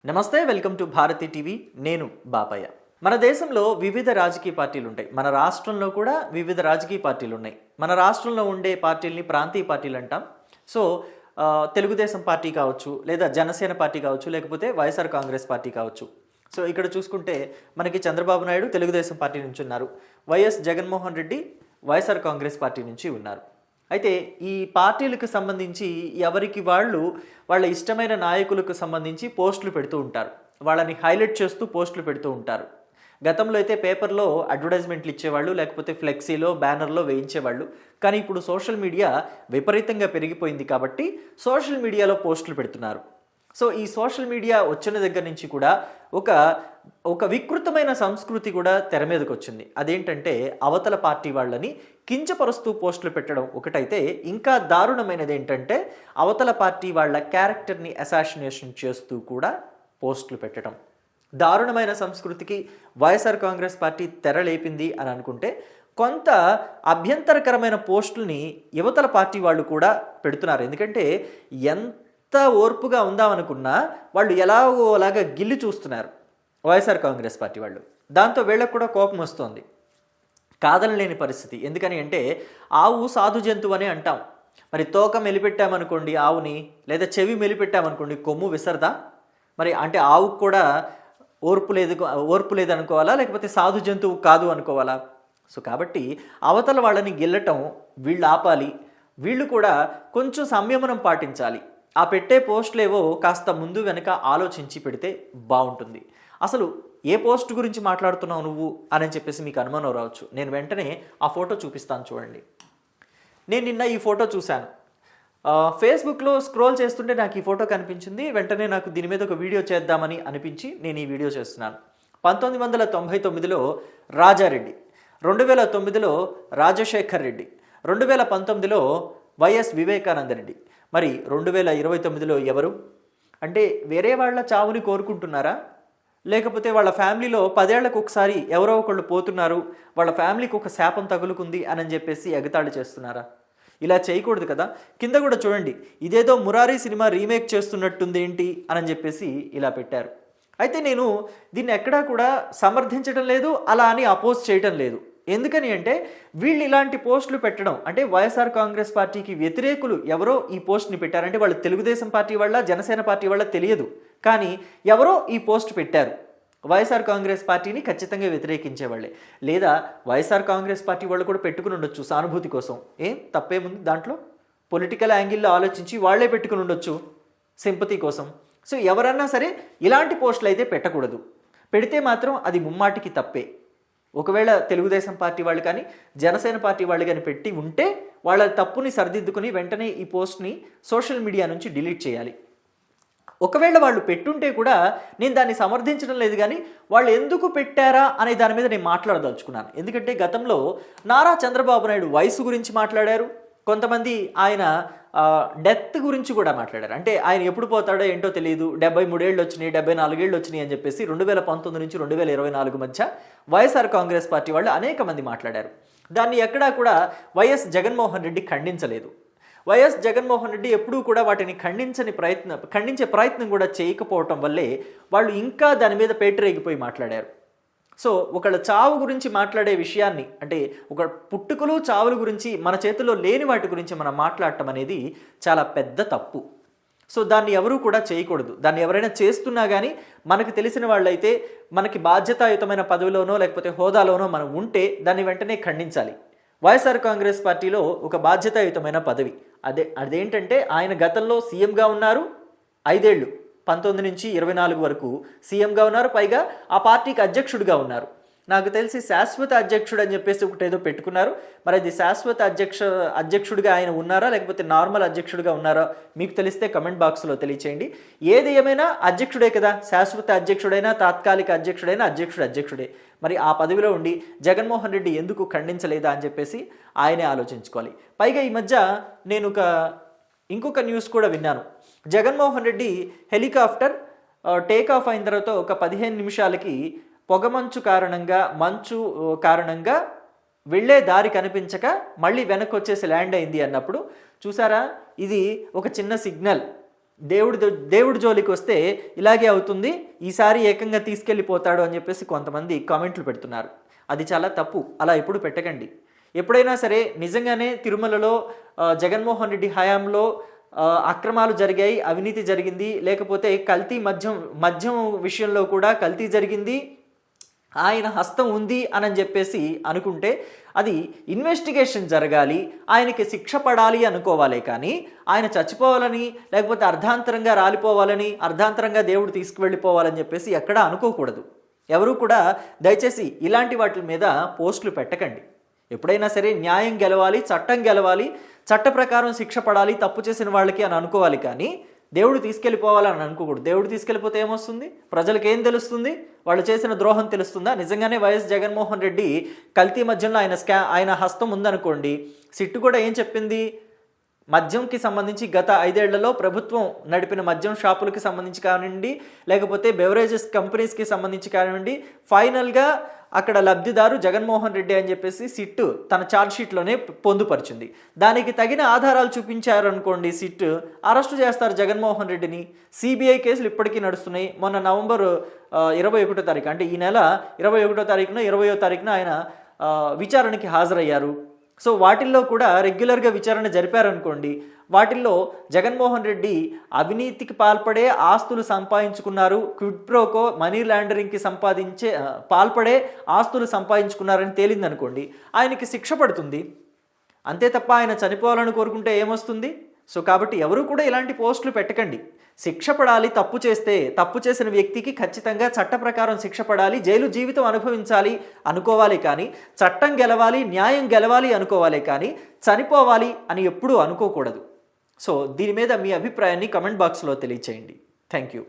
నమస్తే, welcome to Bharati TV. నేను బాపయ్య. మన దేశంలో వివిధ రాజకీయ పార్టీలు ఉంటాయి. మన రాష్ట్రంలో కూడా వివిధ రాజకీయ పార్టీలు ఉన్నాయి. మన రాష్ట్రంలో ఉండే పార్టీలని ప్రాంతీయ పార్టీలు అంటాం. సో తెలుగుదేశం పార్టీ కావచ్చు, లేదా జనసేన పార్టీ కావచ్చు, లేకపోతే వైఎస్ఆర్ కాంగ్రెస్ పార్టీ కావచ్చు. సో ఇక్కడ చూసుకుంటే మనకి చంద్రబాబు నాయుడు తెలుగుదేశం పార్టీ నుంచి ఉన్నారు, వైఎస్ జగన్మోహన్ రెడ్డి వైఎస్ఆర్ కాంగ్రెస్ పార్టీ నుంచి ఉన్నారు. అయితే ఈ పార్టీలకు సంబంధించి ఎవరికి వాళ్ళ ఇష్టమైన నాయకులకు సంబంధించి పోస్టులు పెడుతూ ఉంటారు, వాళ్ళని హైలైట్ చేస్తూ పోస్టులు పెడుతూ ఉంటారు. గతంలో అయితే పేపర్లో అడ్వర్టైజ్మెంట్లు ఇచ్చేవాళ్ళు, లేకపోతే ఫ్లెక్సీలో బ్యానర్లో వేయించేవాళ్ళు. కానీ ఇప్పుడు సోషల్ మీడియా విపరీతంగా పెరిగిపోయింది కాబట్టి సోషల్ మీడియాలో పోస్టులు పెడుతున్నారు. సో ఈ సోషల్ మీడియా వచ్చిన దగ్గర నుంచి కూడా ఒక వికృతమైన సంస్కృతి కూడా తెర మీదకి వచ్చింది. అదేంటంటే అవతల పార్టీ వాళ్ళని కించపరుస్తూ పోస్టులు పెట్టడం ఒకటైతే, ఇంకా దారుణమైనది ఏంటంటే అవతల పార్టీ వాళ్ళ క్యారెక్టర్ని అసాసినేషన్ చేస్తూ కూడా పోస్టులు పెట్టడం. దారుణమైన సంస్కృతికి వైఎస్ఆర్ కాంగ్రెస్ పార్టీ తెరలేపింది అని అనుకుంటే, కొంత అభ్యంతరకరమైన పోస్టుల్ని యువతల పార్టీ వాళ్ళు కూడా పెడుతున్నారు. ఎందుకంటే ఎంత ఓర్పుగా ఉందామనుకున్నా వాళ్ళు ఎలాగో అలాగా గిల్లి చూస్తున్నారు వైఎస్ఆర్ కాంగ్రెస్ పార్టీ వాళ్ళు. దాంతో వీళ్ళకు కూడా కోపం వస్తుంది, కాదనలేని పరిస్థితి. ఎందుకని అంటే ఆవు సాధు జంతువు అని అంటాం. మరి తోక మెలిపెట్టామనుకోండి ఆవుని, లేదా చెవి మెలిపెట్టామనుకోండి కొమ్ము విసరదా? మరి అంటే ఆవుకు కూడా ఓర్పు లేదు అనుకోవాలా, లేకపోతే సాధు జంతువు కాదు అనుకోవాలా? సో కాబట్టి అవతల వాళ్ళని గిల్లటం వీళ్ళు ఆపాలి. వీళ్ళు కూడా కొంచెం సంయమనం పాటించాలి. ఆ పెట్టే పోస్టులేవో కాస్త ముందు వెనక ఆలోచించి పెడితే బాగుంటుంది. అసలు ఏ పోస్ట్ గురించి మాట్లాడుతున్నావు నువ్వు అని చెప్పేసి మీకు అనుమానం రావచ్చు. నేను వెంటనే ఆ ఫోటో చూపిస్తాను, చూడండి. నేను నిన్న ఈ ఫోటో చూశాను. ఫేస్బుక్లో స్క్రోల్ చేస్తుంటే నాకు ఈ ఫోటో కనిపించింది. వెంటనే నాకు దీని మీద ఒక వీడియో చేద్దామని అనిపించి నేను ఈ వీడియో చేస్తున్నాను. 1999లో రాజారెడ్డి, 2009లో రాజశేఖర్ రెడ్డి, 2019లో వైఎస్ వివేకానంద రెడ్డి. మరి 2029లో ఎవరు? అంటే వేరే వాళ్ళ చావుని కోరుకుంటున్నారా, లేకపోతే వాళ్ళ ఫ్యామిలీలో 10 ఏళ్లకు ఒకసారి ఎవరో ఒకళ్ళు పోతున్నారు, వాళ్ళ ఫ్యామిలీకి ఒక శాపం తగులుకుంది అని చెప్పేసి ఎగతాళి చేస్తున్నారా? ఇలా చేయకూడదు కదా. కింద కూడా చూడండి, ఇదేదో మురారి సినిమా రీమేక్ చేస్తున్నట్టుంది ఏంటి అని చెప్పేసి ఇలా పెట్టారు. అయితే నేను దీన్ని ఎక్కడా కూడా సమర్థించడం లేదు, అలా అని అపోజ్ చేయటం లేదు. ఎందుకని అంటే వీళ్ళు ఇలాంటి పోస్టులు పెట్టడం అంటే వైఎస్ఆర్ కాంగ్రెస్ పార్టీకి వ్యతిరేకులు ఎవరో ఈ పోస్ట్ని పెట్టారంటే వాళ్ళు తెలుగుదేశం పార్టీ వాళ్ళ, జనసేన పార్టీ వాళ్ళ తెలియదు. కానీ ఎవరో ఈ పోస్ట్ పెట్టారు, వైఎస్ఆర్ కాంగ్రెస్ పార్టీని ఖచ్చితంగా వ్యతిరేకించేవాళ్ళే. లేదా వైఎస్ఆర్ కాంగ్రెస్ పార్టీ వాళ్ళు కూడా పెట్టుకుని ఉండొచ్చు సానుభూతి కోసం. ఏం తప్పేముంది దాంట్లో? పొలిటికల్ యాంగిల్లో ఆలోచించి వాళ్లే పెట్టుకుని ఉండొచ్చు సింపతి కోసం. సో ఎవరన్నా సరే ఇలాంటి పోస్టులు అయితే పెట్టకూడదు. పెడితే మాత్రం అది ముమ్మాటికి తప్పే. ఒకవేళ తెలుగుదేశం పార్టీ వాళ్ళు కానీ జనసేన పార్టీ వాళ్ళు కానీ పెట్టి ఉంటే వాళ్ళ తప్పుని సరిదిద్దుకుని వెంటనే ఈ పోస్ట్ని సోషల్ మీడియా నుంచి డిలీట్ చేయాలి. ఒకవేళ వాళ్ళు పెట్టుంటే కూడా నేను దాన్ని సమర్థించడం లేదు, కానీ వాళ్ళు ఎందుకు పెట్టారా అనే దాని మీద నేను మాట్లాడదలుచుకున్నాను. ఎందుకంటే గతంలో నారా చంద్రబాబు నాయుడు వయసు గురించి మాట్లాడారు, కొంతమంది ఆయన డెత్ గురించి కూడా మాట్లాడారు. అంటే ఆయన ఎప్పుడు పోతాడో ఏంటో తెలియదు, 73 ఏళ్ళు వచ్చినాయి, 74 ఏళ్ళు వచ్చినాయి అని చెప్పేసి 2019 నుంచి 2024 మధ్య వైఎస్ఆర్ కాంగ్రెస్ పార్టీ వాళ్ళు అనేక మంది మాట్లాడారు. దాన్ని ఎక్కడా కూడా వైఎస్ జగన్మోహన్ రెడ్డి ఖండించలేదు. వైఎస్ జగన్మోహన్ రెడ్డి ఎప్పుడూ కూడా వాటిని ఖండించే ప్రయత్నం కూడా చేయకపోవటం వల్లే వాళ్ళు ఇంకా దాని మీద పేటరేగిపోయి మాట్లాడారు. సో ఒకళ్ళ చావు గురించి మాట్లాడే విషయాన్ని, అంటే ఒక పుట్టుకలు చావుల గురించి మన చేతిలో లేని వాటి గురించి మనం మాట్లాడటం అనేది చాలా పెద్ద తప్పు. సో దాన్ని ఎవరూ కూడా చేయకూడదు. దాన్ని ఎవరైనా చేస్తున్నా కానీ మనకు తెలిసిన వాళ్ళైతే, మనకి బాధ్యతాయుతమైన పదవిలోనో లేకపోతే హోదాలోనో మనం ఉంటే దాన్ని వెంటనే ఖండించాలి. వైఎస్ఆర్ కాంగ్రెస్ పార్టీలో ఒక బాధ్యతాయుతమైన పదవి అదేంటంటే ఆయన గతంలో సీఎంగా ఉన్నారు 5 ఏళ్ళు, 19 నుంచి 24 వరకు సీఎంగా ఉన్నారు. పైగా ఆ పార్టీకి అధ్యక్షుడిగా ఉన్నారు. నాకు తెలిసి శాశ్వత అధ్యక్షుడు అని చెప్పేసి ఒకటి ఏదో పెట్టుకున్నారు. మరి అది శాశ్వత అధ్యక్షుడిగా ఆయన ఉన్నారా, లేకపోతే నార్మల్ అధ్యక్షుడిగా ఉన్నారా మీకు తెలిస్తే కమెంట్ బాక్స్లో తెలియచేయండి. ఏది ఏమైనా అధ్యక్షుడే కదా, శాశ్వత అధ్యక్షుడైనా తాత్కాలిక అధ్యక్షుడైనా అధ్యక్షుడే. మరి ఆ పదవిలో ఉండి జగన్మోహన్ రెడ్డి ఎందుకు ఖండించలేదా అని చెప్పేసి ఆయనే ఆలోచించుకోవాలి. పైగా ఈ మధ్య నేను ఇంకొక న్యూస్ కూడా విన్నాను. Jaganmohan Reddy helicopter take off అయిన తర్వాత ఒక 15 నిమిషాలకి మంచు కారణంగా వెళ్ళే దారి కనిపించక మళ్ళీ వెనక్కి వచ్చేసి ల్యాండ్ అయింది అన్నప్పుడు చూసారా, ఇది ఒక చిన్న సిగ్నల్. దేవుడి జోలికి వస్తే ఇలాగే అవుతుంది, ఈసారి ఏకంగా తీసుకెళ్ళిపోతాడు అని చెప్పేసి కొంతమంది కామెంట్లు పెడుతున్నారు. అది చాలా తప్పు. అలా ఎప్పుడు పెట్టకండి. ఎప్పుడైనా సరే నిజంగానే తిరుమలలో జగన్మోహన్ రెడ్డి హయాంలో అక్రమాలు జరిగాయి, అవినీతి జరిగింది, లేకపోతే కల్తీ మద్యం విషయంలో కూడా కల్తీ జరిగింది, ఆయన హస్తం ఉంది అని చెప్పేసి అనుకుంటే అది ఇన్వెస్టిగేషన్ జరగాలి, ఆయనకి శిక్ష పడాలి అనుకోవాలి. కానీ ఆయన చచ్చిపోవాలని, లేకపోతే అర్ధాంతరంగా రాలిపోవాలని, అర్ధాంతరంగా దేవుడు తీసుకువెళ్ళిపోవాలని చెప్పేసి ఎక్కడా అనుకోకూడదు. ఎవరు కూడా దయచేసి ఇలాంటి వాటి మీద పోస్టులు పెట్టకండి. ఎప్పుడైనా సరే న్యాయం గెలవాలి, చట్టం గెలవాలి, చట్ట ప్రకారం శిక్ష పడాలి తప్పు చేసిన వాళ్ళకి అని అనుకోవాలి. కానీ దేవుడు తీసుకెళ్ళిపోవాలని అనుకోకూడదు. దేవుడు తీసుకెళ్ళిపోతే ఏమొస్తుంది? ప్రజలకు ఏం తెలుస్తుంది? వాళ్ళు చేసిన ద్రోహం తెలుస్తుందా? నిజంగానే వైఎస్ జగన్మోహన్ రెడ్డి కల్తీ మద్యంలో ఆయన హస్తం ఉందనుకోండి, సిట్టు కూడా ఏం చెప్పింది? మద్యంకి సంబంధించి గత 5 ఏళ్లలో ప్రభుత్వం నడిపిన మద్యం షాపులకి సంబంధించి కానివ్వండి, లేకపోతే బెవరేజెస్ కంపెనీస్కి సంబంధించి కానివ్వండి, ఫైనల్గా అక్కడ లబ్ధిదారు జగన్మోహన్ రెడ్డి అని చెప్పేసి సిట్టు తన ఛార్జ్షీట్లోనే పొందుపరిచింది. దానికి తగిన ఆధారాలు చూపించారనుకోండి, సిట్టు అరెస్టు చేస్తారు జగన్మోహన్ రెడ్డిని. సిబిఐ కేసులు ఇప్పటికీ నడుస్తున్నాయి. మొన్న నవంబర్ 21వ తారీఖు, అంటే ఈ నెల 21వ తారీఖున 20వ తారీఖున ఆయన విచారణకి హాజరయ్యారు. సో వాటిల్లో కూడా రెగ్యులర్గా విచారణ జరిపారనుకోండి, వాటిల్లో జగన్మోహన్ రెడ్డి అవినీతికి పాల్పడే ఆస్తులు సంపాదించుకున్నారు, క్విడ్ ప్రోకో మనీ లాండరింగ్కి పాల్పడే ఆస్తులు సంపాదించుకున్నారని తేలిందనుకోండి, ఆయనకి శిక్ష పడుతుంది. అంతే తప్ప ఆయన చనిపోవాలని కోరుకుంటే ఏమొస్తుంది? సో కాబట్టి ఎవరు కూడా ఇలాంటి పోస్టులు పెట్టకండి. శిక్ష పడాలి, తప్పు చేస్తే తప్పు చేసిన వ్యక్తికి ఖచ్చితంగా చట్ట ప్రకారం శిక్ష పడాలి, జైలు జీవితం అనుభవించాలి అనుకోవాలి. కానీ చట్టం గెలవాలి, న్యాయం గెలవాలి అనుకోవాలి. కానీ చనిపోవాలి అని ఎప్పుడూ అనుకోకూడదు. సో దీని మీద మీ అభిప్రాయాన్ని కమెంట్ బాక్స్లో తెలియచేయండి. Thank you.